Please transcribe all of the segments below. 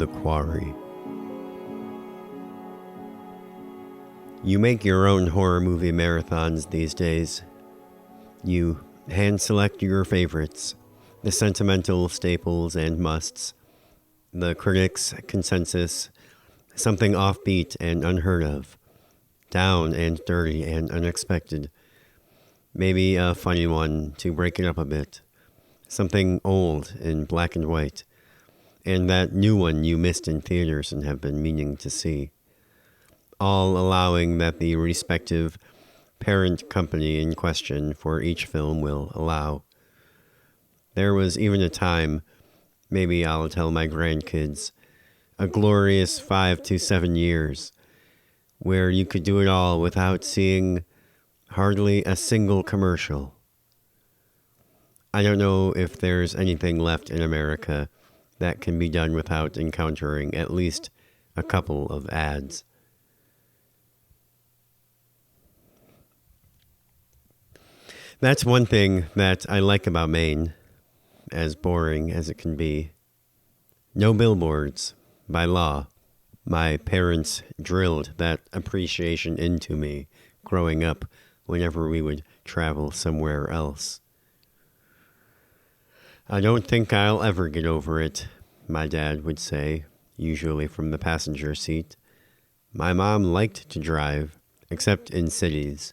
The Quarry. You make your own horror movie marathons these days. You hand select your favorites, the sentimental staples and musts, the critics' consensus, something offbeat and unheard of, down and dirty and unexpected, maybe a funny one to break it up a bit, something old in black and white, and that new one you missed in theaters and have been meaning to see, all allowing that the respective parent company in question for each film will allow. There was even a time, maybe I'll tell my grandkids, a glorious 5 to 7 years, where you could do it all without seeing hardly a single commercial. I don't know if there's anything left in America that can be done without encountering at least a couple of ads. That's one thing that I like about Maine, as boring as it can be. No billboards, by law. My parents drilled that appreciation into me growing up whenever we would travel somewhere else. I don't think I'll ever get over it, my dad would say, usually from the passenger seat. My mom liked to drive, except in cities,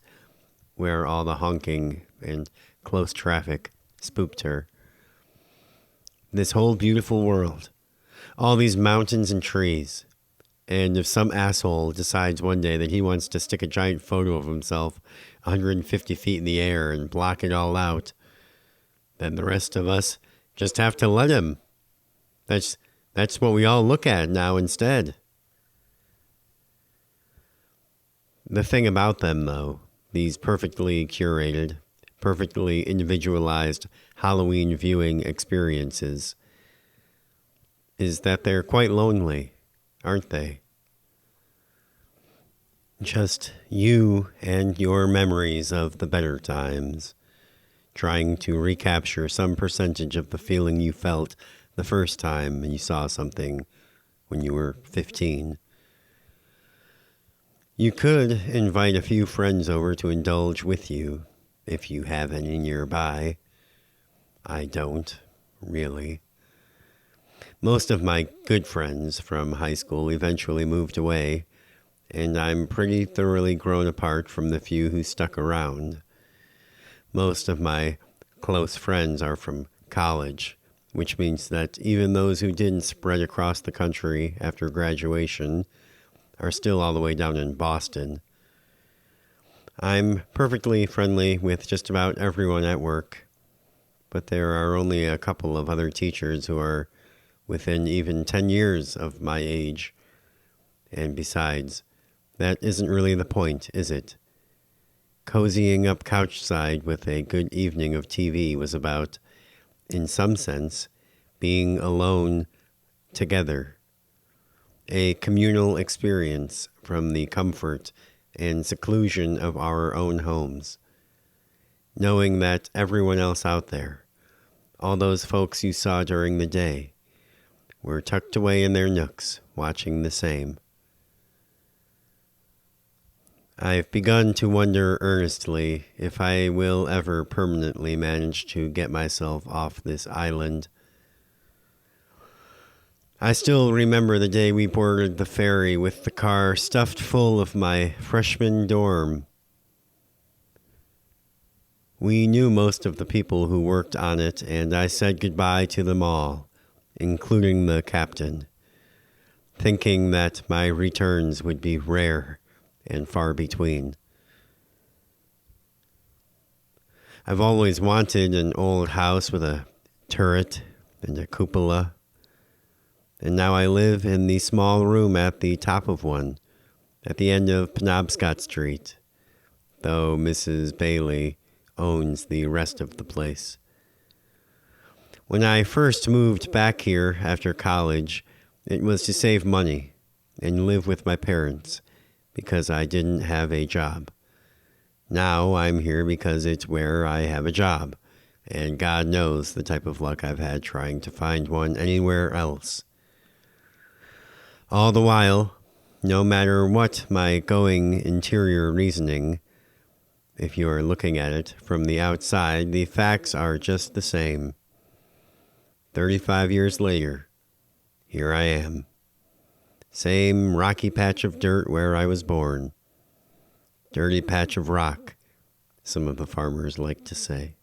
where all the honking and close traffic spooked her. This whole beautiful world, all these mountains and trees, and if some asshole decides one day that he wants to stick a giant photo of himself 150 feet in the air and block it all out, then the rest of us just have to let him. That's what we all look at now instead. The thing about them, though, these perfectly curated, perfectly individualized Halloween viewing experiences, is that they're quite lonely, aren't they? Just you and your memories of the better times, trying to recapture some percentage of the feeling you felt the first time you saw something when you were 15. You could invite a few friends over to indulge with you, if you have any nearby. I don't, really. Most of my good friends from high school eventually moved away, and I'm pretty thoroughly grown apart from the few who stuck around. Most of my close friends are from college, which means that even those who didn't spread across the country after graduation are still all the way down in Boston. I'm perfectly friendly with just about everyone at work, but there are only a couple of other teachers who are within even 10 years of my age. And besides, that isn't really the point, is it? Cozying up couchside with a good evening of TV was about, in some sense, being alone together. A communal experience from the comfort and seclusion of our own homes. Knowing that everyone else out there, all those folks you saw during the day, were tucked away in their nooks, watching the same. I've begun to wonder earnestly if I will ever permanently manage to get myself off this island. I still remember the day we boarded the ferry with the car stuffed full of my freshman dorm. We knew most of the people who worked on it, and I said goodbye to them all, including the captain, thinking that my returns would be rare and far between. I've always wanted an old house with a turret and a cupola, and now I live in the small room at the top of one, at the end of Penobscot Street, though Mrs. Bailey owns the rest of the place. When I first moved back here after college, it was to save money and live with my parents, because I didn't have a job. Now I'm here because it's where I have a job, and God knows the type of luck I've had trying to find one anywhere else. All the while, no matter what my going interior reasoning, if you are looking at it from the outside, the facts are just the same. 35 years later, here I am. Same rocky patch of dirt where I was born. Dirty patch of rock, some of the farmers like to say.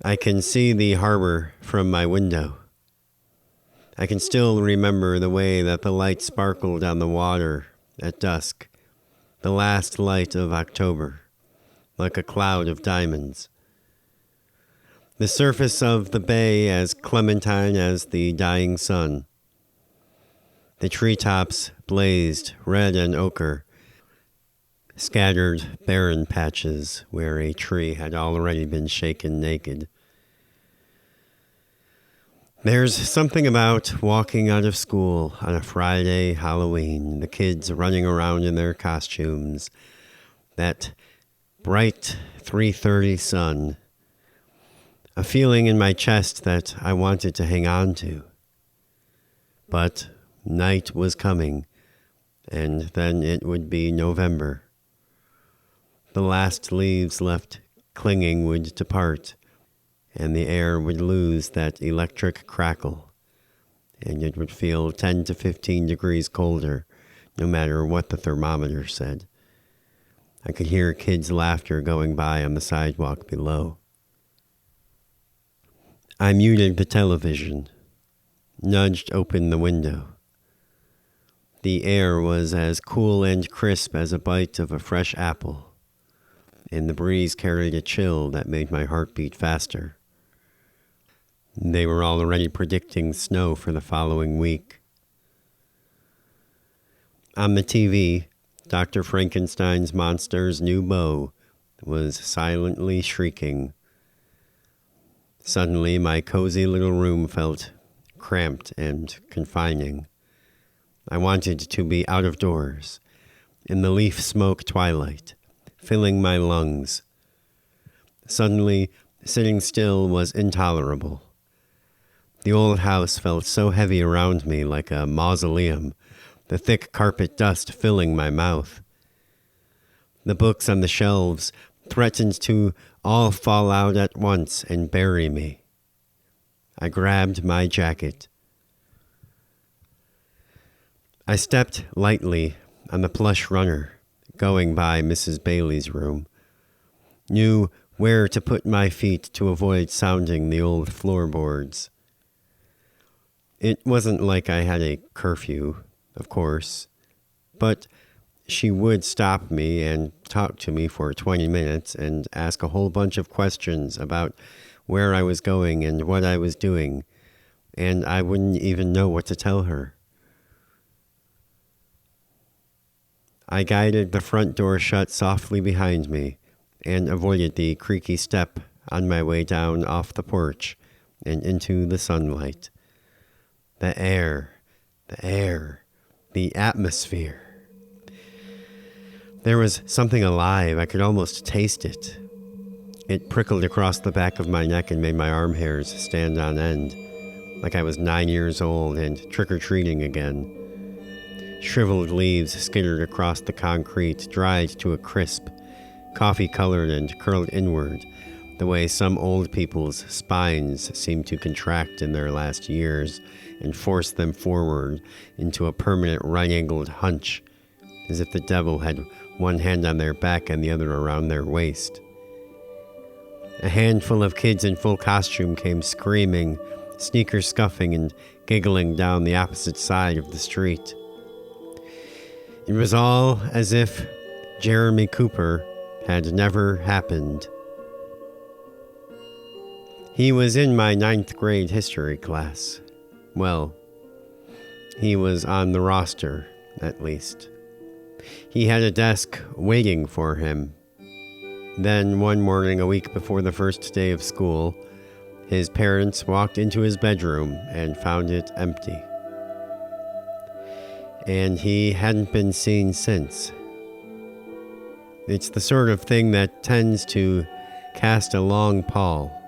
I can see the harbor from my window. I can still remember the way that the light sparkled on the water at dusk, the last light of October, like a cloud of diamonds. The surface of the bay as clementine as the dying sun. The treetops blazed red and ochre, scattered barren patches where a tree had already been shaken naked. There's something about walking out of school on a Friday Halloween, the kids running around in their costumes, that bright 3:30 sun, a feeling in my chest that I wanted to hang on to. But night was coming, and then it would be November. The last leaves left clinging would depart, and the air would lose that electric crackle, and it would feel 10 to 15 degrees colder, no matter what the thermometer said. I could hear kids' laughter going by on the sidewalk below. I muted the television, nudged open the window. The air was as cool and crisp as a bite of a fresh apple, and the breeze carried a chill that made my heart beat faster. They were already predicting snow for the following week. On the TV, Dr. Frankenstein's monster's new beau was silently shrieking. Suddenly, my cozy little room felt cramped and confining. I wanted to be out of doors, in the leaf smoke twilight, filling my lungs. Suddenly, sitting still was intolerable. The old house felt so heavy around me, like a mausoleum, the thick carpet dust filling my mouth. The books on the shelves threatened to all fall out at once and bury me. I grabbed my jacket. I stepped lightly on the plush runner, going by Mrs. Bailey's room, knew where to put my feet to avoid sounding the old floorboards. It wasn't like I had a curfew, of course, but she would stop me and talk to me for 20 minutes and ask a whole bunch of questions about where I was going and what I was doing, and I wouldn't even know what to tell her. I guided the front door shut softly behind me and avoided the creaky step on my way down off the porch and into the sunlight. The air, the atmosphere. There was something alive. I could almost taste it. It prickled across the back of my neck and made my arm hairs stand on end, like I was 9 years old and trick-or-treating again. Shriveled leaves skittered across the concrete, dried to a crisp, coffee-colored and curled inward, the way some old people's spines seem to contract in their last years and force them forward into a permanent right-angled hunch, as if the devil had one hand on their back and the other around their waist. A handful of kids in full costume came screaming, sneakers scuffing and giggling down the opposite side of the street. It was all as if Jeremy Cooper had never happened. He was in my 9th grade history class. Well, he was on the roster, at least. He had a desk waiting for him. Then one morning, a week before the first day of school, his parents walked into his bedroom and found it empty. And he hadn't been seen since. It's the sort of thing that tends to cast a long pall.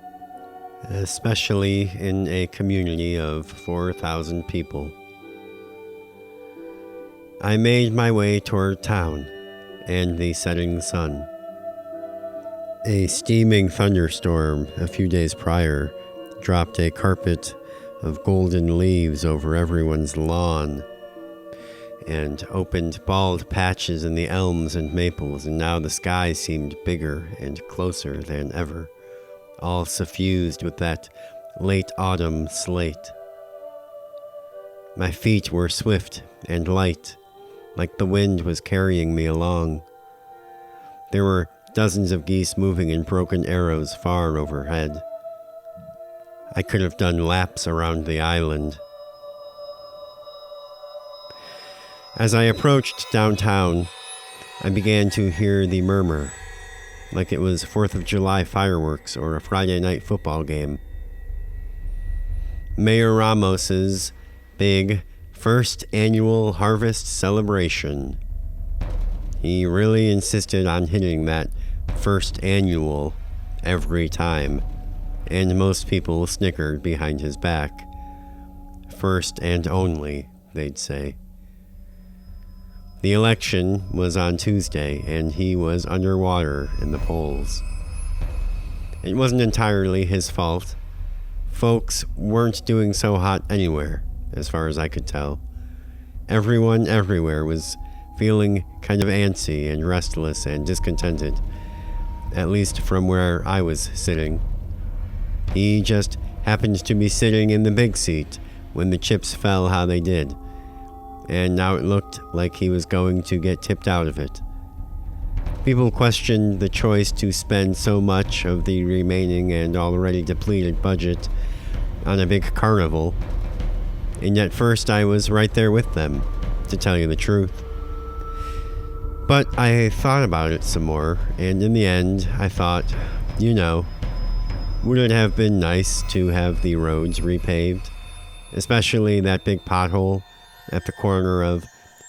especially in a community of 4,000 people. I made my way toward town and the setting sun. A steaming thunderstorm a few days prior dropped a carpet of golden leaves over everyone's lawn and opened bald patches in the elms and maples, and now the sky seemed bigger and closer than ever, all suffused with that late autumn slate. My feet were swift and light, like the wind was carrying me along. There were dozens of geese moving in broken arrows far overhead. I could have done laps around the island. As I approached downtown, I began to hear the murmur, like it was 4th of July fireworks or a Friday night football game. Mayor Ramos's big first annual harvest celebration. He really insisted on hitting that first annual every time, and most people snickered behind his back. First and only, they'd say. The election was on Tuesday, and he was underwater in the polls. It wasn't entirely his fault. Folks weren't doing so hot anywhere, as far as I could tell. Everyone everywhere was feeling kind of antsy and restless and discontented, at least from where I was sitting. He just happened to be sitting in the big seat when the chips fell how they did, and now it looked like he was going to get tipped out of it. People questioned the choice to spend so much of the remaining and already depleted budget on a big carnival, and at first I was right there with them, to tell you the truth. But I thought about it some more, and in the end I thought, would it have been nice to have the roads repaved, especially that big pothole at the corner of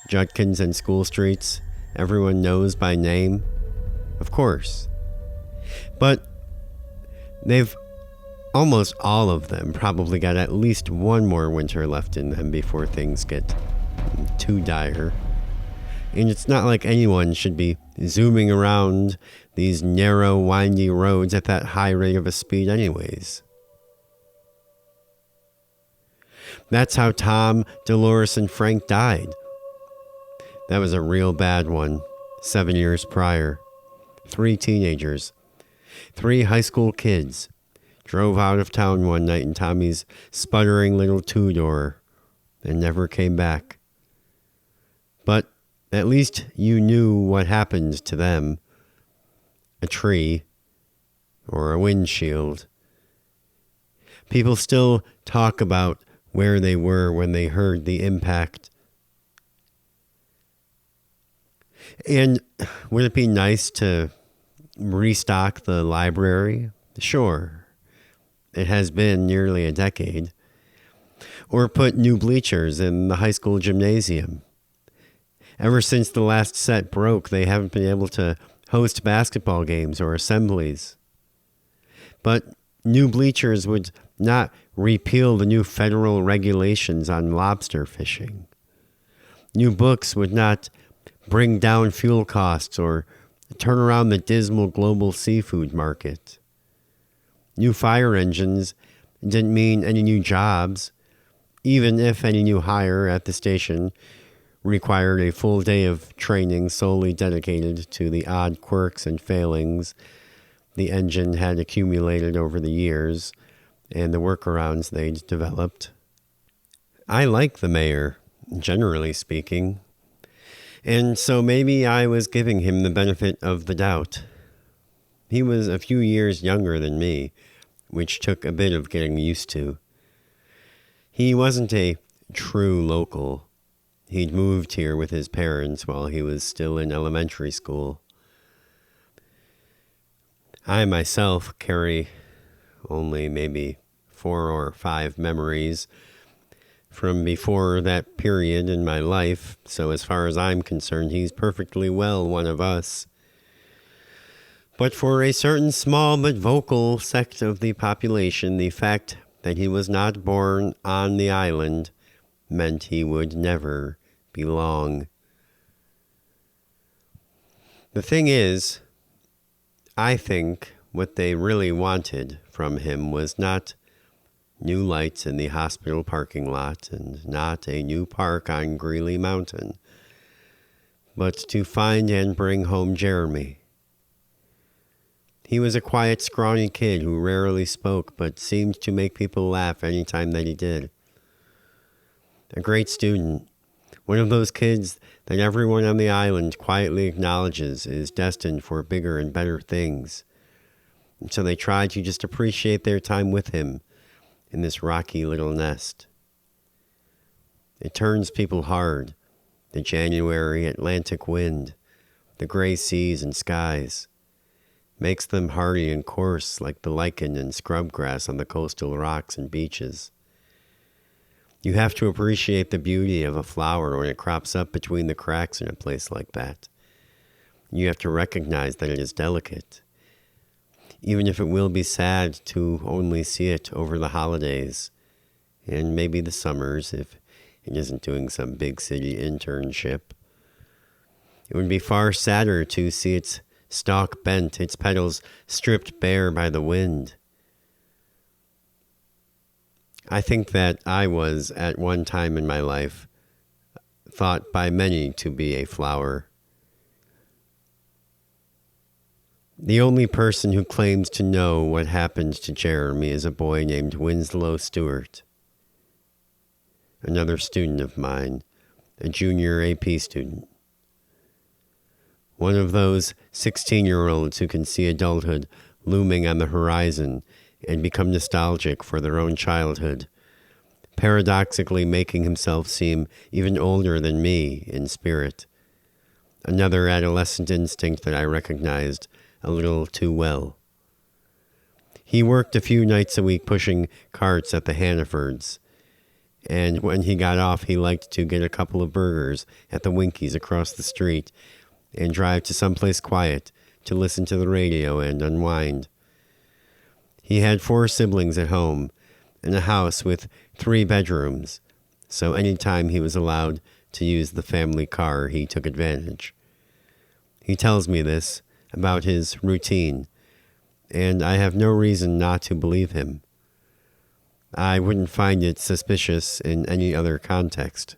Judkins and School Streets everyone knows by name? Of course. But they've almost all of them probably got at least one more winter left in them before things get too dire. And it's not like anyone should be zooming around these narrow, windy roads at that high rate of a speed anyways. That's how Tom, Dolores, and Frank died. That was a real bad one, 7 years prior. 3 teenagers, 3 high school kids, drove out of town one night in Tommy's sputtering little 2-door and never came back. But at least you knew what happened to them. A tree or a windshield. People still talk about where they were when they heard the impact. And would it be nice to restock the library? Sure. It has been nearly a decade. Or put new bleachers in the high school gymnasium. Ever since the last set broke, they haven't been able to host basketball games or assemblies. But new bleachers would not repeal the new federal regulations on lobster fishing. New books would not bring down fuel costs or turn around the dismal global seafood market. New fire engines didn't mean any new jobs, even if any new hire at the station required a full day of training solely dedicated to the odd quirks and failings the engine had accumulated over the years and the workarounds they'd developed. I like the mayor, generally speaking, and so maybe I was giving him the benefit of the doubt. He was a few years younger than me, which took a bit of getting used to. He wasn't a true local. He'd moved here with his parents while he was still in elementary school. I myself carry only maybe 4 or 5 memories from before that period in my life, so as far as I'm concerned, he's perfectly well one of us. But for a certain small but vocal sect of the population, the fact that he was not born on the island meant he would never belong. The thing is, I think what they really wanted from him was not new lights in the hospital parking lot and not a new park on Greeley Mountain, but to find and bring home Jeremy. He was a quiet, scrawny kid who rarely spoke, but seemed to make people laugh any time that he did. A great student, one of those kids that everyone on the island quietly acknowledges is destined for bigger and better things. And so they try to just appreciate their time with him in this rocky little nest. It turns people hard, the January Atlantic wind, the gray seas and skies. Makes them hardy and coarse like the lichen and scrub grass on the coastal rocks and beaches. You have to appreciate the beauty of a flower when it crops up between the cracks in a place like that. You have to recognize that it is delicate, even if it will be sad to only see it over the holidays, and maybe the summers if it isn't doing some big city internship. It would be far sadder to see its stalk bent, its petals stripped bare by the wind. I think that I was, at one time in my life, thought by many to be a flower. The only person who claims to know what happened to Jeremy is a boy named Winslow Stewart, another student of mine, a junior AP student. One of those 16-year-olds who can see adulthood looming on the horizon and become nostalgic for their own childhood, paradoxically making himself seem even older than me in spirit. Another adolescent instinct that I recognized a little too well. He worked a few nights a week pushing carts at the Hannafords, and when he got off, he liked to get a couple of burgers at the Winkies across the street and drive to someplace quiet to listen to the radio and unwind. He had 4 siblings at home and a house with 3 bedrooms, so any time he was allowed to use the family car, he took advantage. He tells me this about his routine, and I have no reason not to believe him. I wouldn't find it suspicious in any other context.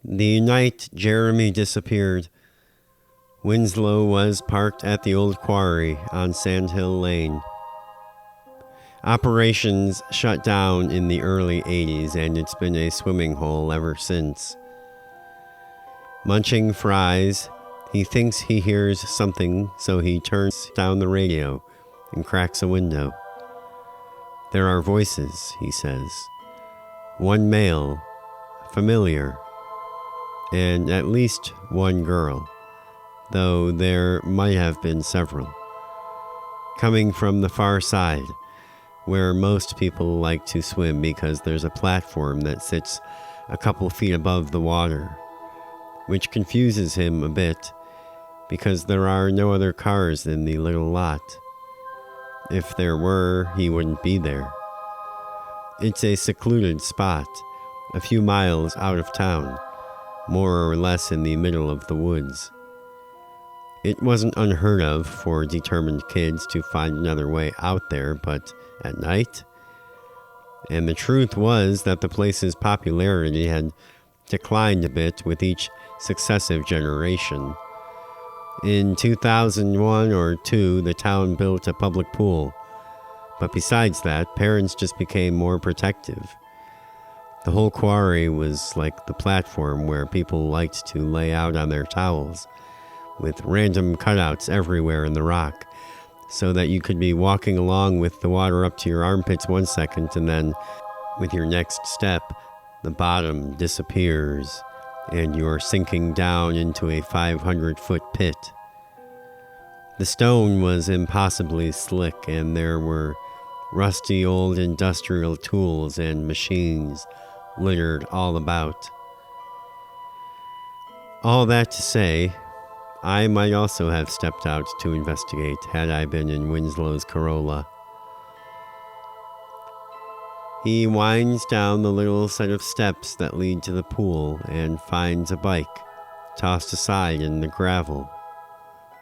The night Jeremy disappeared, Winslow was parked at the old quarry on Sand Hill Lane. Operations shut down in the early 80s, and it's been a swimming hole ever since. Munching fries, he thinks he hears something, so he turns down the radio and cracks a window. There are voices, he says. One male, familiar, and at least one girl, though there might have been several, coming from the far side, where most people like to swim because there's a platform that sits a couple feet above the water, which confuses him a bit because there are no other cars in the little lot. If there were, he wouldn't be there. It's a secluded spot, a few miles out of town, more or less in the middle of the woods. It wasn't unheard of for determined kids to find another way out there, but at night? And the truth was that the place's popularity had declined a bit with each successive generation. In 2001 or 2, the town built a public pool, but besides that, parents just became more protective. The whole quarry was like the platform where people liked to lay out on their towels, with random cutouts everywhere in the rock, so that you could be walking along with the water up to your armpits one second, and then, with your next step, the bottom disappears, and you're sinking down into a 500-foot pit. The stone was impossibly slick, and there were rusty old industrial tools and machines littered all about. All that to say, I might also have stepped out to investigate had I been in Winslow's Corolla. He winds down the little set of steps that lead to the pool and finds a bike tossed aside in the gravel.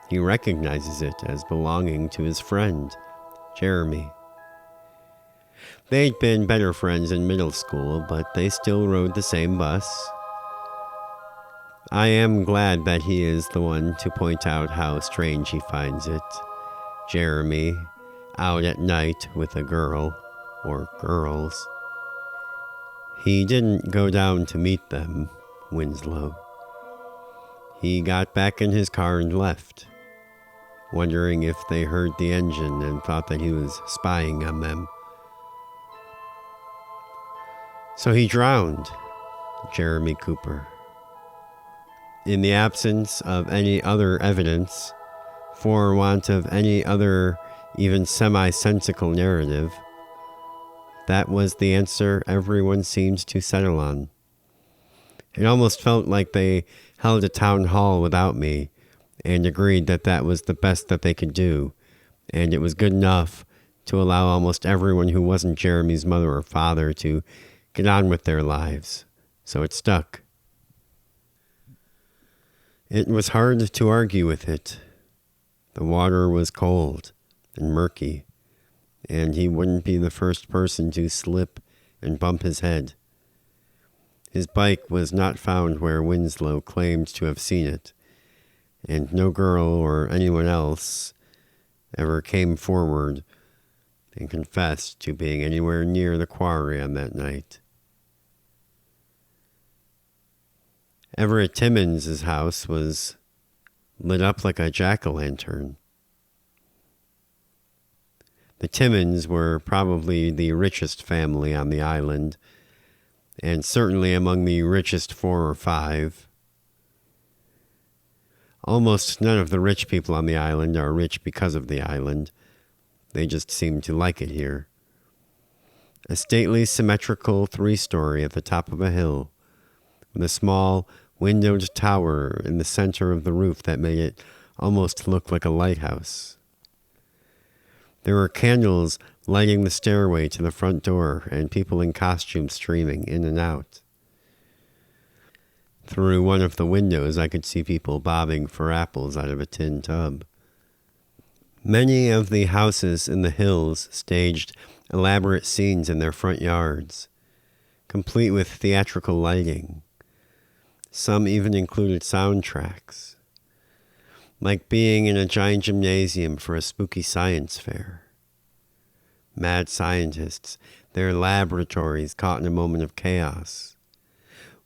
He recognizes it as belonging to his friend, Jeremy. They'd been better friends in middle school, but they still rode the same bus. I am glad that he is the one to point out how strange he finds it. Jeremy, out at night with a girl, or girls. He didn't go down to meet them, Winslow. He got back in his car and left, wondering if they heard the engine and thought that he was spying on them. So he drowned, Jeremy Cooper. In the absence of any other evidence, for want of any other even semi-sensical narrative, that was the answer everyone seemed to settle on. It almost felt like they held a town hall without me and agreed that that was the best that they could do, and it was good enough to allow almost everyone who wasn't Jeremy's mother or father to get on with their lives. So it stuck. It was hard to argue with it. The water was cold and murky, and he wouldn't be the first person to slip and bump his head. His bike was not found where Winslow claimed to have seen it, and no girl or anyone else ever came forward and confessed to being anywhere near the quarry on that night. Everett Timmons' house was lit up like a jack-o'-lantern. The Timmons were probably the richest family on the island, and certainly among the richest 4 or 5. Almost none of the rich people on the island are rich because of the island. They just seem to like it here. A stately, symmetrical 3-story at the top of a hill, with a small, windowed tower in the center of the roof that made it almost look like a lighthouse. There were candles lighting the stairway to the front door and people in costumes streaming in and out. Through one of the windows, I could see people bobbing for apples out of a tin tub. Many of the houses in the hills staged elaborate scenes in their front yards, complete with theatrical lighting. Some even included soundtracks, like being in a giant gymnasium for a spooky science fair. Mad scientists, their laboratories caught in a moment of chaos.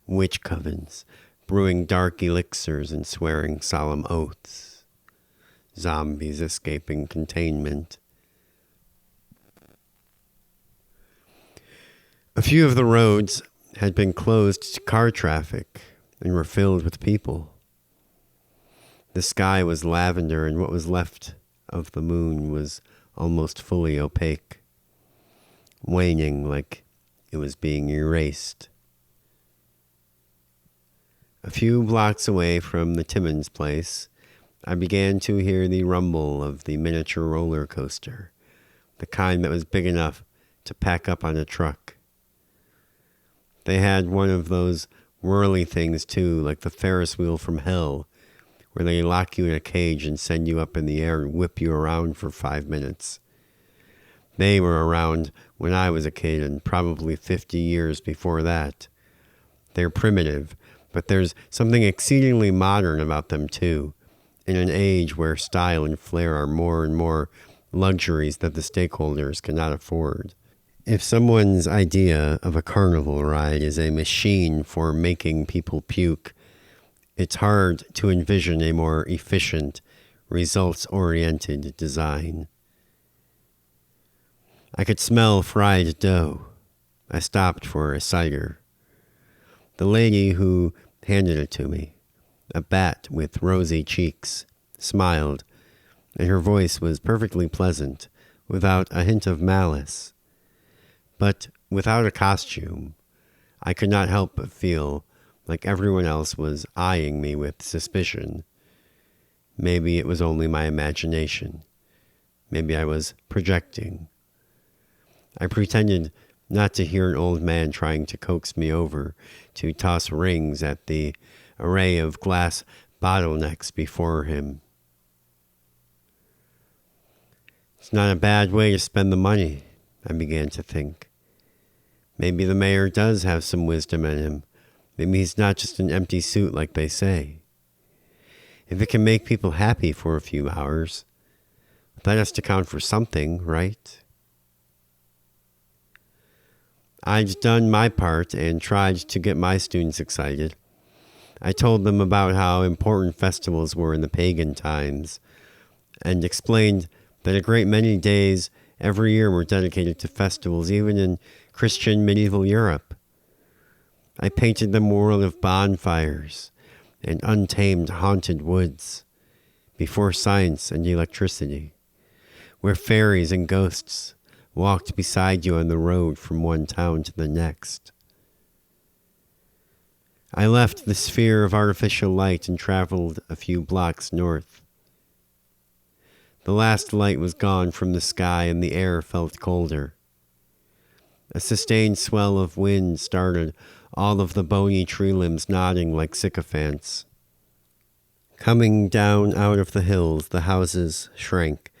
Witch covens, brewing dark elixirs and swearing solemn oaths. Zombies escaping containment. A few of the roads had been closed to car traffic and were filled with people. The sky was lavender, and what was left of the moon was almost fully opaque, waning like it was being erased. A few blocks away from the Timmons place, I began to hear the rumble of the miniature roller coaster, the kind that was big enough to pack up on a truck. They had one of those whirly things too, like the Ferris wheel from hell, where they lock you in a cage and send you up in the air and whip you around for 5 minutes. They were around when I was a kid and probably 50 years before that. They're primitive, but there's something exceedingly modern about them too, in an age where style and flair are more and more luxuries that the stakeholders cannot afford. If someone's idea of a carnival ride is a machine for making people puke, it's hard to envision a more efficient, results-oriented design. I could smell fried dough. I stopped for a cider. The lady who handed it to me, a bat with rosy cheeks, smiled, and her voice was perfectly pleasant, without a hint of malice. But without a costume, I could not help but feel like everyone else was eyeing me with suspicion. Maybe it was only my imagination. Maybe I was projecting. I pretended not to hear an old man trying to coax me over to toss rings at the array of glass bottlenecks before him. It's not a bad way to spend the money, I began to think. Maybe the mayor does have some wisdom in him. Maybe he's not just an empty suit like they say. If it can make people happy for a few hours, that has to count for something, right? I'd done my part and tried to get my students excited. I told them about how important festivals were in the pagan times, and explained that a great many days every year were dedicated to festivals, even in Christian medieval Europe. I painted them a world of bonfires and untamed haunted woods, before science and electricity, where fairies and ghosts walked beside you on the road from one town to the next. I left the sphere of artificial light and traveled a few blocks north. The last light was gone from the sky and the air felt colder. A sustained swell of wind started all of the bony tree limbs nodding like sycophants. Coming down out of the hills, the houses shrank,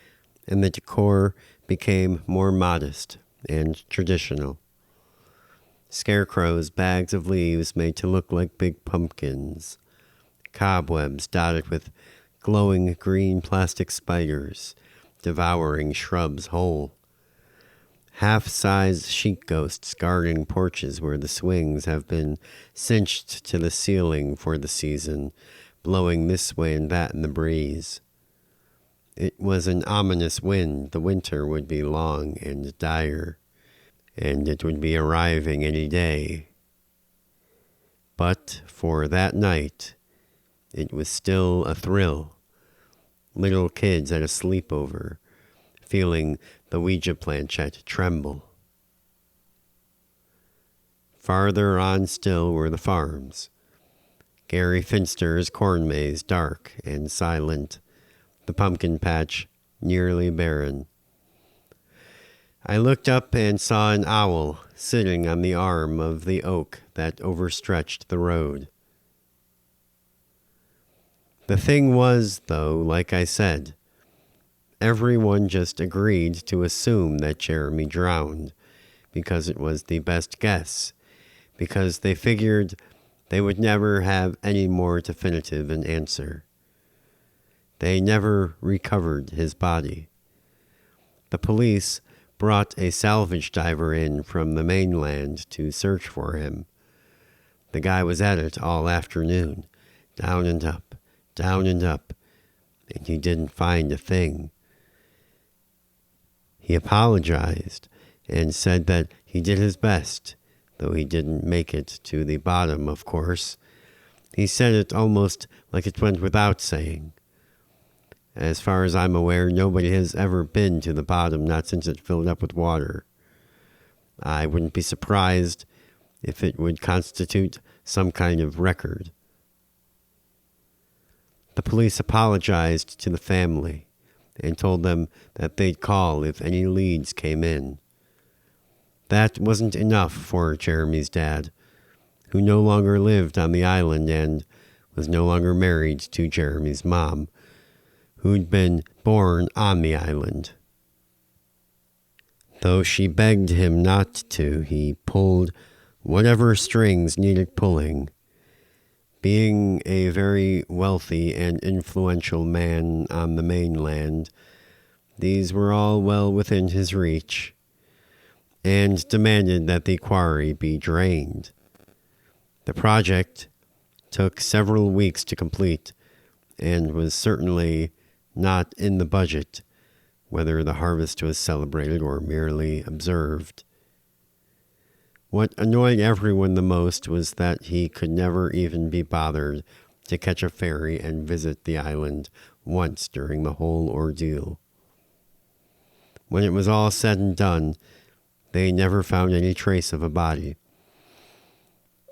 and the decor became more modest and traditional. Scarecrows, bags of leaves made to look like big pumpkins, cobwebs dotted with glowing green plastic spiders, devouring shrubs whole. Half-sized sheet ghosts guarding porches where the swings have been cinched to the ceiling for the season, blowing this way and that in the breeze. It was an ominous wind. The winter would be long and dire, and it would be arriving any day. But for that night, it was still a thrill. Little kids at a sleepover, feeling the Ouija planchette tremble. Farther on still were the farms. Gary Finster's corn maze dark and silent, the pumpkin patch nearly barren. I looked up and saw an owl sitting on the arm of the oak that overstretched the road. The thing was, though, like I said, everyone just agreed to assume that Jeremy drowned because it was the best guess, because they figured they would never have any more definitive an answer. They never recovered his body. The police brought a salvage diver in from the mainland to search for him. The guy was at it all afternoon, down and up, and he didn't find a thing. He apologized and said that he did his best, though he didn't make it to the bottom, of course. He said it almost like it went without saying. As far as I'm aware, nobody has ever been to the bottom, not since it filled up with water. I wouldn't be surprised if it would constitute some kind of record. The police apologized to the family and told them that they'd call if any leads came in. That wasn't enough for Jeremy's dad, who no longer lived on the island and was no longer married to Jeremy's mom, who'd been born on the island. Though she begged him not to, he pulled whatever strings needed pulling. Being a very wealthy and influential man on the mainland, these were all well within his reach, and demanded that the quarry be drained. The project took several weeks to complete, and was certainly not in the budget, whether the harvest was celebrated or merely observed. What annoyed everyone the most was that he could never even be bothered to catch a ferry and visit the island once during the whole ordeal. When it was all said and done, they never found any trace of a body.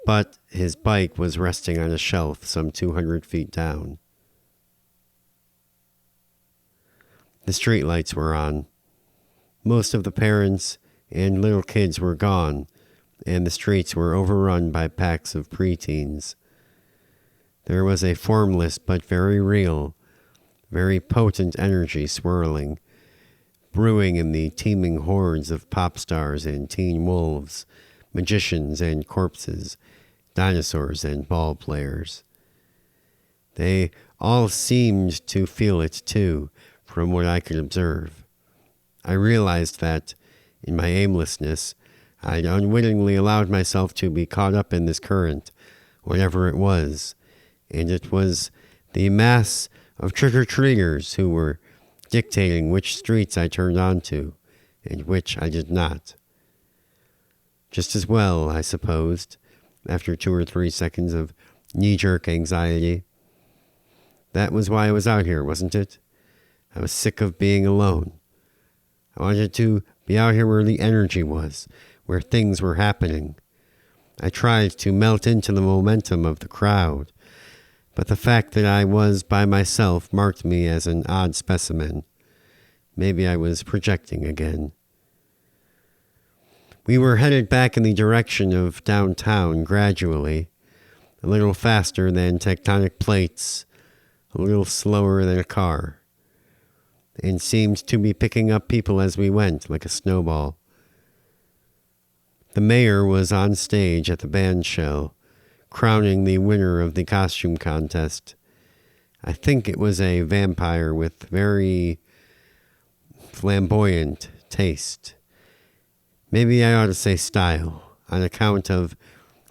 But his bike was resting on a shelf some 200 feet down. The streetlights were on. Most of the parents and little kids were gone, and the streets were overrun by packs of preteens. There was a formless but very real, very potent energy swirling, brewing in the teeming hordes of pop stars and teen wolves, magicians and corpses, dinosaurs and ball players. They all seemed to feel it too, from what I could observe. I realized that, in my aimlessness, I'd unwittingly allowed myself to be caught up in this current, whatever it was, and it was the mass of trick-or-treaters who were dictating which streets I turned onto, and which I did not. Just as well, I supposed, after 2 or 3 seconds of knee-jerk anxiety. That was why I was out here, wasn't it? I was sick of being alone. I wanted to be out here where the energy was, where things were happening. I tried to melt into the momentum of the crowd, but the fact that I was by myself marked me as an odd specimen. Maybe I was projecting again. We were headed back in the direction of downtown gradually, a little faster than tectonic plates, a little slower than a car, and seemed to be picking up people as we went, like a snowball. The mayor was on stage at the band shell, crowning the winner of the costume contest. I think it was a vampire with very flamboyant taste. Maybe I ought to say style, on account of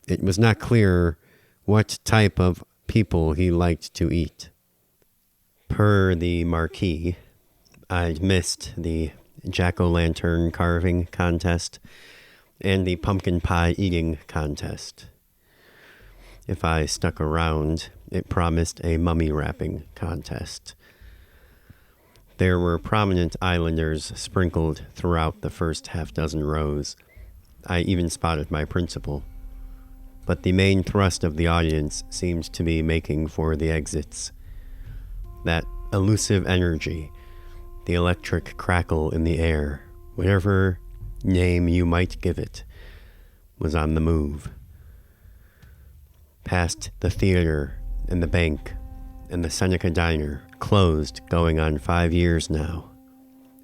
it was not clear what type of people he liked to eat. Per the marquee, I'd missed the jack-o'-lantern carving contest and the pumpkin pie eating contest. If I stuck around, it promised a mummy wrapping contest. There were prominent islanders sprinkled throughout the first half-dozen rows. I even spotted my principal. But the main thrust of the audience seemed to be making for the exits. That elusive energy, the electric crackle in the air, whatever name you might give it, was on the move. Past the theater and the bank and the Seneca Diner, closed going on 5 years now,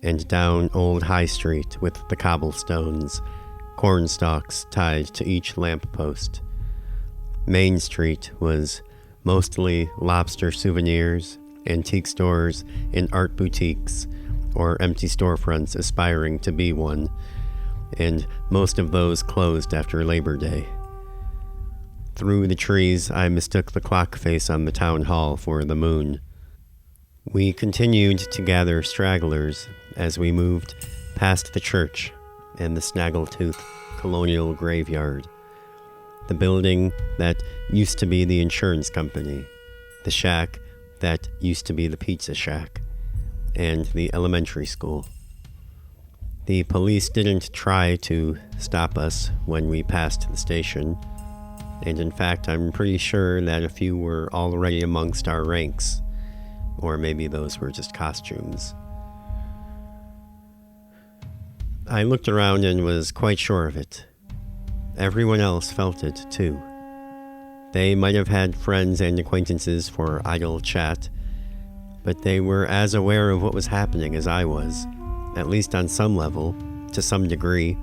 and down Old High Street with the cobblestones, corn stalks tied to each lamppost. Main Street was mostly lobster souvenirs, antique stores, and art boutiques, or empty storefronts aspiring to be one, and most of those closed after Labor Day. Through the trees, I mistook the clock face on the town hall for the moon. We continued to gather stragglers as we moved past the church and the snaggletooth colonial graveyard, the building that used to be the insurance company, the shack that used to be the pizza shack, and the elementary school. The police didn't try to stop us when we passed the station, and in fact, I'm pretty sure that a few were already amongst our ranks, or maybe those were just costumes. I looked around and was quite sure of it. Everyone else felt it, too. They might have had friends and acquaintances for idle chat, but they were as aware of what was happening as I was, at least on some level, to some degree.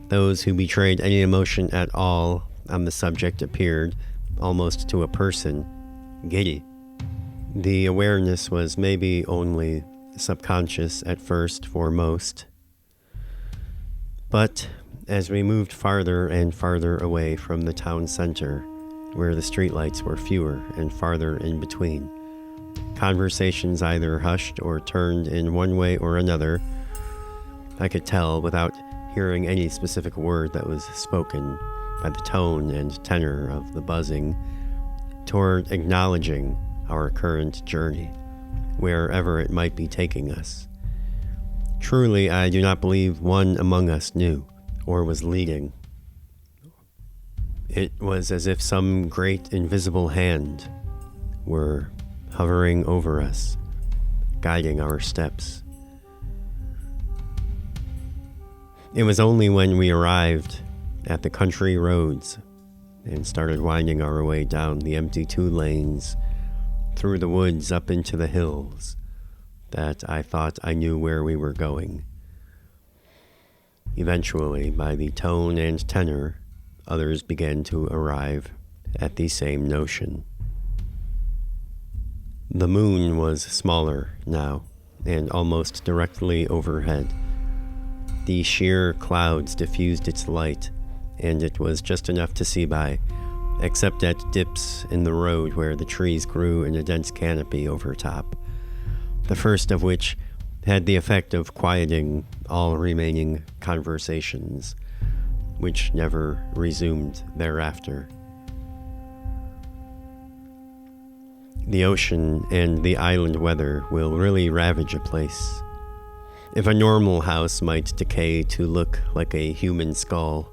Those who betrayed any emotion at all on the subject appeared, almost to a person, giddy. The awareness was maybe only subconscious at first for most. But as we moved farther and farther away from the town center, where the streetlights were fewer and farther in between, conversations either hushed or turned in one way or another. I could tell, without hearing any specific word that was spoken, by the tone and tenor of the buzzing, toward acknowledging our current journey, wherever it might be taking us. Truly, I do not believe one among us knew, or was leading. It was as if some great invisible hand were hovering over us, guiding our steps. It was only when we arrived at the country roads and started winding our way down the empty 2 lanes, through the woods up into the hills, that I thought I knew where we were going. Eventually, by the tone and tenor, others began to arrive at the same notion. The moon was smaller now, and almost directly overhead. The sheer clouds diffused its light, and it was just enough to see by, except at dips in the road where the trees grew in a dense canopy over top, the first of which had the effect of quieting all remaining conversations, which never resumed thereafter. The ocean and the island weather will really ravage a place. If a normal house might decay to look like a human skull,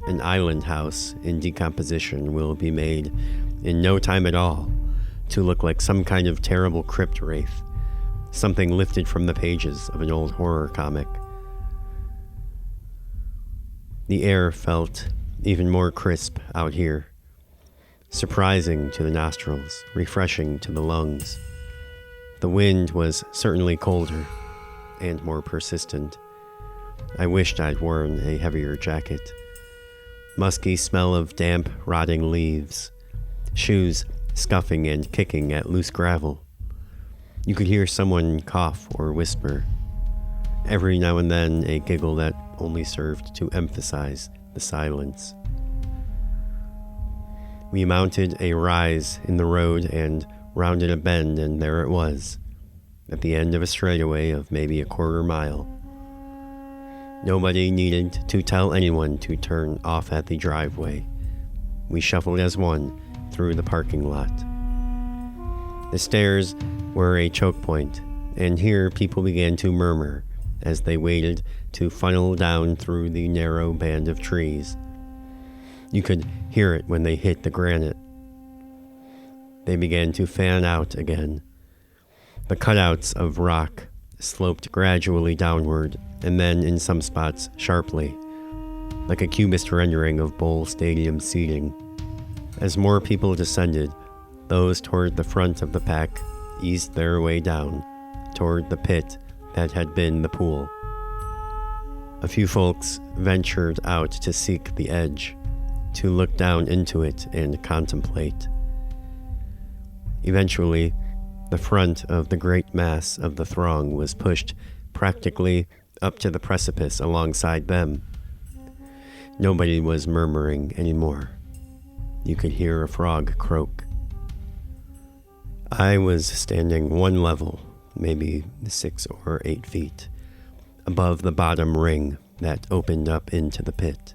an island house in decomposition will be made in no time at all to look like some kind of terrible crypt wraith, something lifted from the pages of an old horror comic. The air felt even more crisp out here, surprising to the nostrils, refreshing to the lungs. The wind was certainly colder and more persistent. I wished I'd worn a heavier jacket. Musky smell of damp, rotting leaves, shoes scuffing and kicking at loose gravel. You could hear someone cough or whisper. Every now and then a giggle that only served to emphasize the silence. We mounted a rise in the road and rounded a bend, and there it was, at the end of a straightaway of maybe a 1/4 mile. Nobody needed to tell anyone to turn off at the driveway. We shuffled as one through the parking lot. The stairs were a choke point, and here people began to murmur as they waited to funnel down through the narrow band of trees. You could hear it when they hit the granite. They began to fan out again. The cutouts of rock sloped gradually downward, and then in some spots sharply, like a cubist rendering of bowl stadium seating. As more people descended, those toward the front of the pack eased their way down, toward the pit that had been the pool. A few folks ventured out to seek the edge, to look down into it and contemplate. Eventually, the front of the great mass of the throng was pushed practically up to the precipice alongside them. Nobody was murmuring anymore. You could hear a frog croak. I was standing one level, maybe 6 or 8 feet, above the bottom ring that opened up into the pit.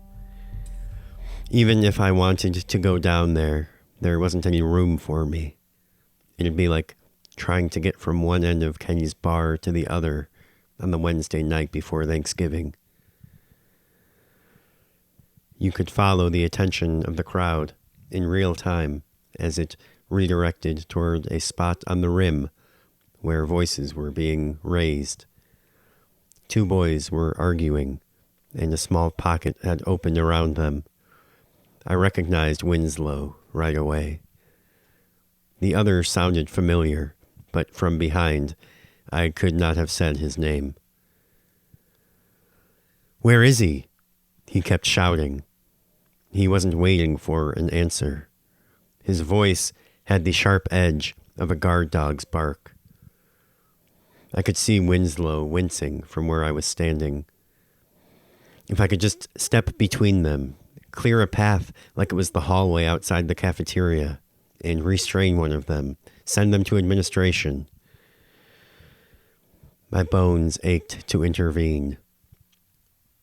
Even if I wanted to go down there, there wasn't any room for me. It'd be like trying to get from one end of Kenny's bar to the other on the Wednesday night before Thanksgiving. You could follow the attention of the crowd in real time as it redirected toward a spot on the rim where voices were being raised. 2 boys were arguing, and a small pocket had opened around them. I recognized Winslow right away. The other sounded familiar, but from behind, I could not have said his name. "Where is he?" he kept shouting. He wasn't waiting for an answer. His voice had the sharp edge of a guard dog's bark. I could see Winslow wincing from where I was standing. If I could just step between them, clear a path like it was the hallway outside the cafeteria, and restrain one of them, send them to administration. My bones ached to intervene.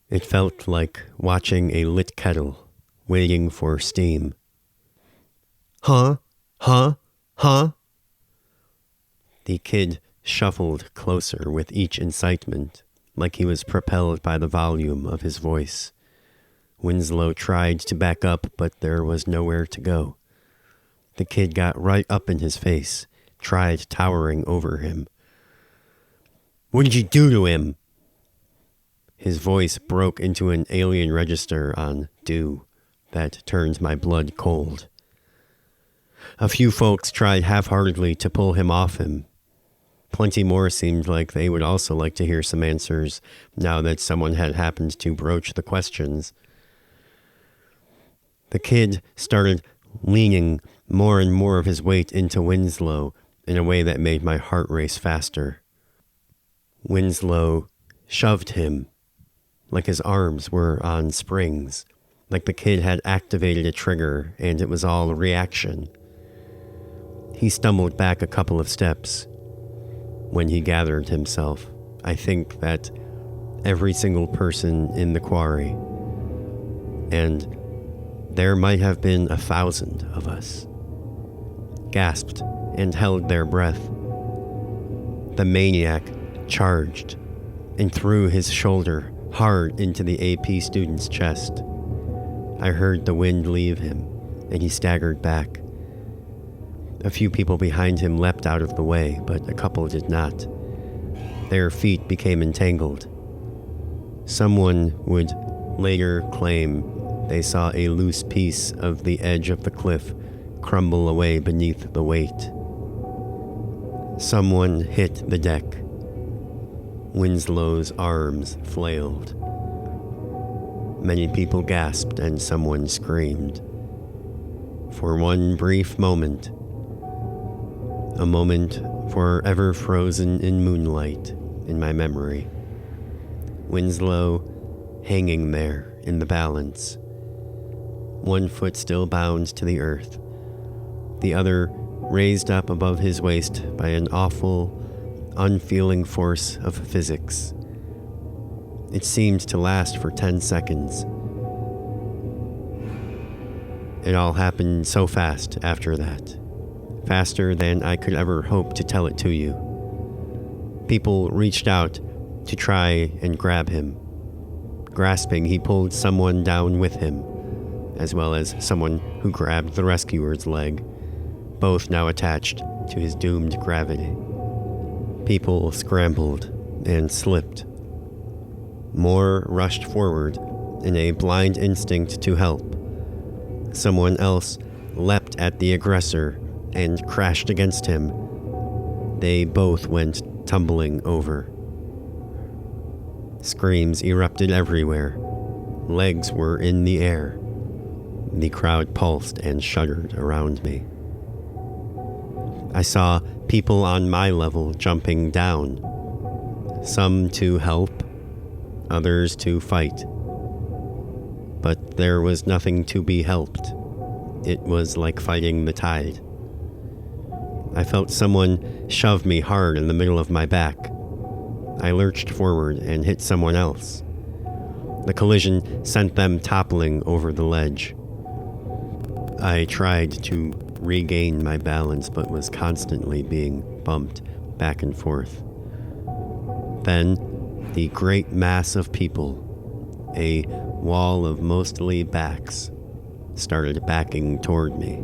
It felt like watching a lit kettle, waiting for steam. Huh? The kid shuffled closer with each incitement, like he was propelled by the volume of his voice. Winslow tried to back up, but there was nowhere to go. The kid got right up in his face, tried towering over him. What did you do to him? His voice broke into an alien register on do that turned my blood cold. A few folks tried half-heartedly to pull him off him. Plenty more seemed like they would also like to hear some answers now that someone had happened to broach the questions. The kid started leaning more and more of his weight into Winslow in a way that made my heart race faster. Winslow shoved him, like his arms were on springs, like the kid had activated a trigger and it was all a reaction. He stumbled back a couple of steps. When he gathered himself, I think that every single person in the quarry, and there might have been 1,000 of us, gasped and held their breath. The maniac charged and threw his shoulder hard into the AP student's chest. I heard the wind leave him, and he staggered back. A few people behind him leapt out of the way, but a couple did not. Their feet became entangled. Someone would later claim they saw a loose piece of the edge of the cliff crumble away beneath the weight. Someone hit the deck. Winslow's arms flailed. Many people gasped and someone screamed. For one brief moment, a moment forever frozen in moonlight in my memory, Winslow hanging there in the balance, one foot still bound to the earth, the other raised up above his waist by an awful, unfeeling force of physics. It seemed to last for 10 seconds. It all happened so fast after that, faster than I could ever hope to tell it to you. People reached out to try and grab him. Grasping, he pulled someone down with him, as well as someone who grabbed the rescuer's leg, both now attached to his doomed gravity. People scrambled and slipped. More rushed forward in a blind instinct to help. Someone else leapt at the aggressor and crashed against him. They both went tumbling over. Screams erupted everywhere. Legs were in the air. The crowd pulsed and shuddered around me. I saw people on my level jumping down. Some to help, others to fight. But there was nothing to be helped. It was like fighting the tide. I felt someone shove me hard in the middle of my back. I lurched forward and hit someone else. The collision sent them toppling over the ledge. I tried to regain my balance, but was constantly being bumped back and forth. Then, the great mass of people, a wall of mostly backs, started backing toward me.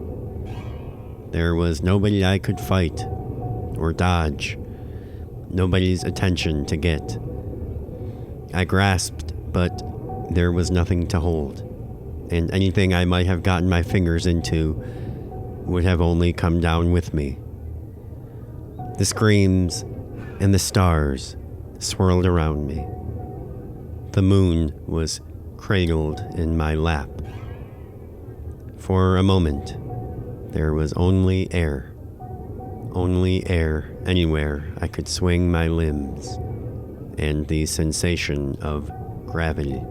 There was nobody I could fight or dodge, nobody's attention to get. I grasped, but there was nothing to hold, and anything I might have gotten my fingers into would have only come down with me. The screams and the stars swirled around me. The moon was cradled in my lap. For a moment, there was only air anywhere I could swing my limbs, and the sensation of gravity.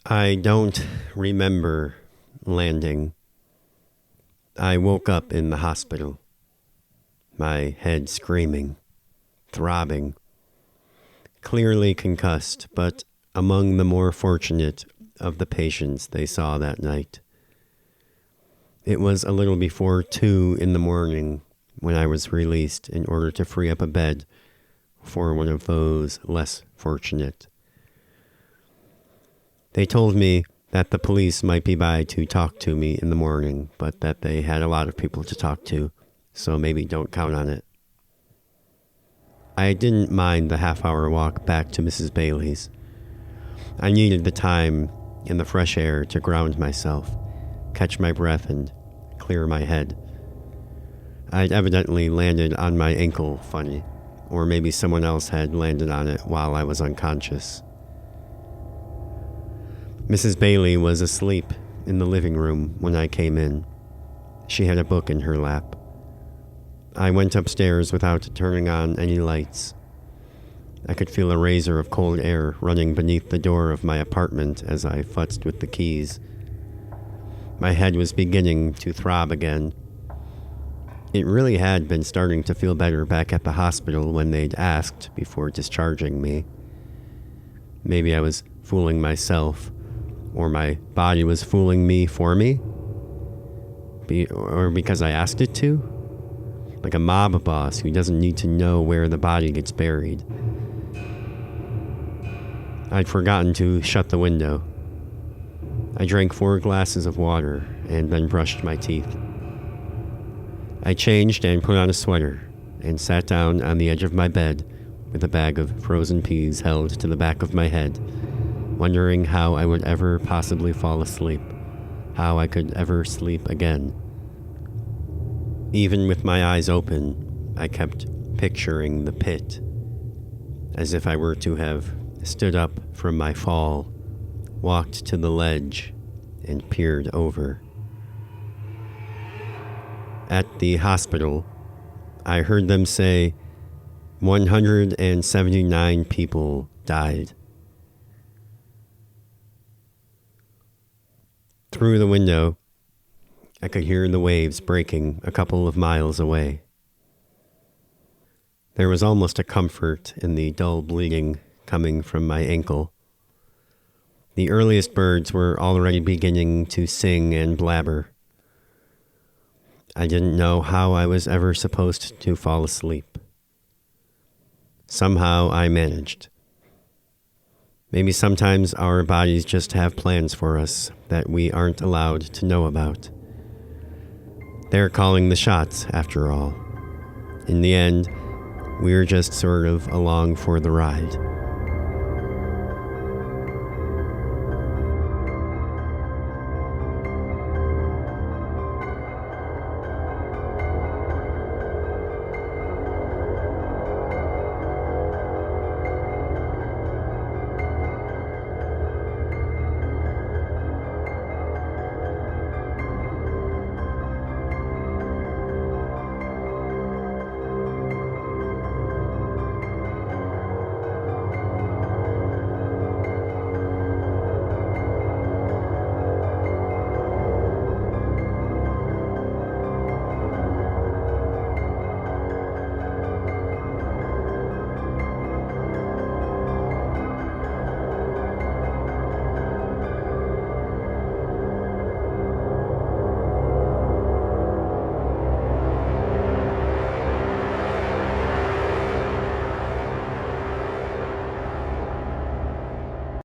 I don't remember landing. I woke up in the hospital, my head screaming, throbbing, clearly concussed, but among the more fortunate of the patients they saw that night. It was a little before 2 a.m. when I was released in order to free up a bed for one of those less fortunate. They told me that the police might be by to talk to me in the morning, but that they had a lot of people to talk to, so maybe don't count on it. I didn't mind the half-hour walk back to Mrs. Bailey's. I needed the time in the fresh air to ground myself, catch my breath, and clear my head. I'd evidently landed on my ankle funny, or maybe someone else had landed on it while I was unconscious. Mrs. Bailey was asleep in the living room when I came in. She had a book in her lap. I went upstairs without turning on any lights. I could feel a razor of cold air running beneath the door of my apartment as I futzed with the keys. My head was beginning to throb again. It really had been starting to feel better back at the hospital when they'd asked before discharging me. Maybe I was fooling myself, or my body was fooling me for me? Or because I asked it to? Like a mob boss who doesn't need to know where the body gets buried. I'd forgotten to shut the window. I drank 4 glasses of water and then brushed my teeth. I changed and put on a sweater and sat down on the edge of my bed with a bag of frozen peas held to the back of my head, wondering how I would ever possibly fall asleep, how I could ever sleep again. Even with my eyes open, I kept picturing the pit, as if I were to have stood up from my fall, walked to the ledge, and peered over. At the hospital, I heard them say 179 people died. Through the window, I could hear the waves breaking a couple of miles away. There was almost a comfort in the dull bleeding coming from my ankle. The earliest birds were already beginning to sing and blabber. I didn't know how I was ever supposed to fall asleep. Somehow I managed. Maybe sometimes our bodies just have plans for us that we aren't allowed to know about. They're calling the shots, after all. In the end, we're just sort of along for the ride.